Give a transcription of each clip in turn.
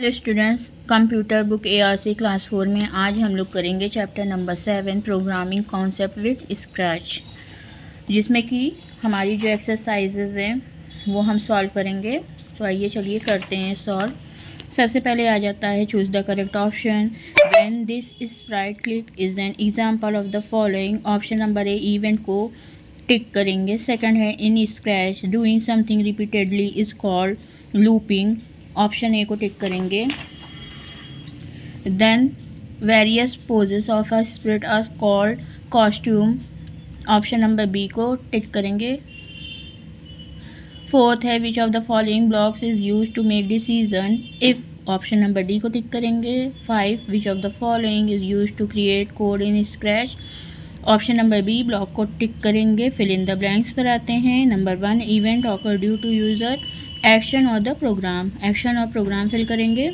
Hello students, computer book ARC class 4 में आज हम लोग करेंगे chapter number 7 programming concept with scratch, जिसमें कि हमारी जो एक्सरसाइजेज हैं वो हम सॉल्व करेंगे। तो आइए चलिए करते हैं सॉल्व। सबसे पहले आ जाता है choose the correct option. When this sprite click is an example of the following. Option number A, event को टिक करेंगे। सेकंड है in Scratch doing something repeatedly is called looping. Option A को tick करेंगे। Then various poses of a spirit are called costume. Option number B को tick करेंगे। Fourth है which of the following blocks is use to make decision if. Option number D को tick करेंगे। 5 which of the following is use to create code in Scratch. Option number B block को tick करेंगे। Fill in the blanks पर आते हैं। Number 1 event occur due to user, action और the program. Action और program fill करेंगे।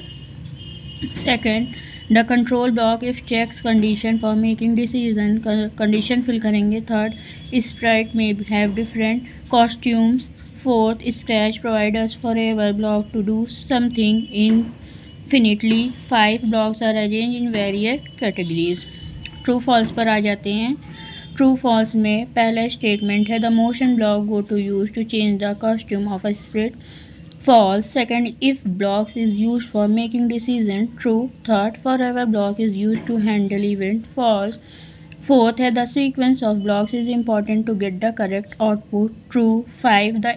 Second the control block if checks condition for making decision. Condition fill करेंगे। Third sprite में have different costumes. Fourth Scratch providers for ever block to do something infinitely. 5 blocks are arrange in various categories. True false पर आ जाते हैं। True false में पहला statement है the motion block go to use to change the costume of a spirit. False. Second if blocks is use for making decision. True. Third for ever block is use to handle event. False. Fourth है the sequence of blocks is important to get the correct output. True. 5 the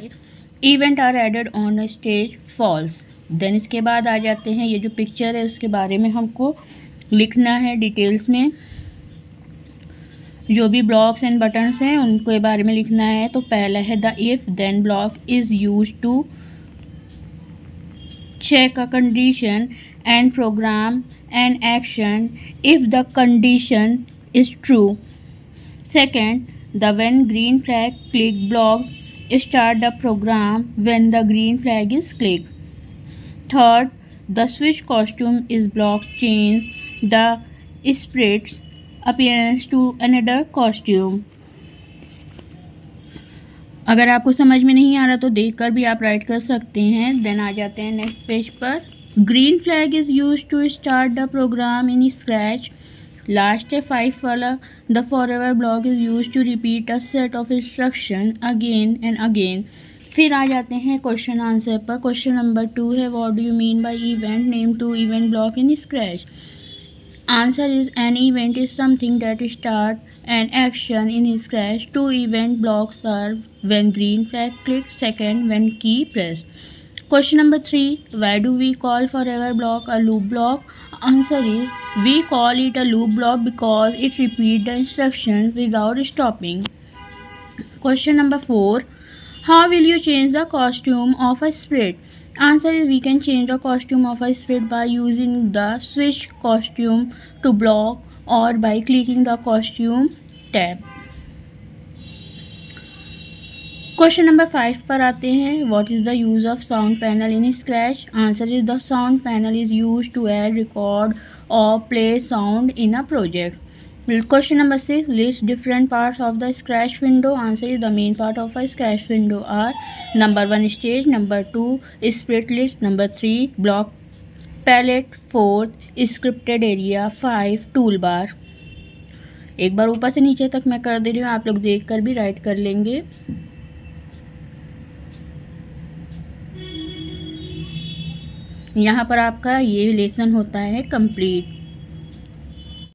event are added on a stage. False. Then इसके बाद आ जाते हैं ये जो picture है उसके बारे में हमको लिखना है डिटेल्स में। जो भी ब्लॉक्स एंड बटन्स हैं उनके बारे में लिखना है। तो पहला है the if then block is use to check a condition and program an action if the condition is true. Second the when green flag click block start the program when the green flag is click. Third the switch costume is block change the spirits appearance to another costume. अगर आपको समझ में नहीं आ रहा तो देखकर भी आप राइट कर सकते हैं। देन आ जाते हैं नेक्स्ट पेज पर। Green flag is use to start the program in Scratch. Last है 5 वाला the forever block is use to repeat a set of instruction again and again. फिर आ जाते हैं क्वेश्चन आंसर पर। क्वेश्चन नंबर 2 है what do you mean by event, name 2 event block in Scratch. Answer is an event is something that starts an action in Scratch. 2 event blocks are when green flag clicks, second when key pressed. Question number 3. Why do we call forever block a loop block? Answer is we call it a loop block because it repeats the instructions without stopping. Question number 4. How will you change the costume of a spirit? Answer is we can change the costume of a spirit by using the switch costume to block or by clicking the costume tab. Question number 5 पर आते हैं। What is the use of sound panel in Scratch? Answer is the sound panel is used to add, record or play sound in a project. Question number 6. List different parts of the Scratch window. Answer is the main part of a Scratch window are number 1 stage, number 2 spirit list, number 3 block palette, 4 scripted area, 5 toolbar. एक बार ऊपर से नीचे तक मैं कर दे रही हूँ, आप लोग देख कर भी राइट कर लेंगे। यहाँ पर आपका ये लेसन होता है कंप्लीट।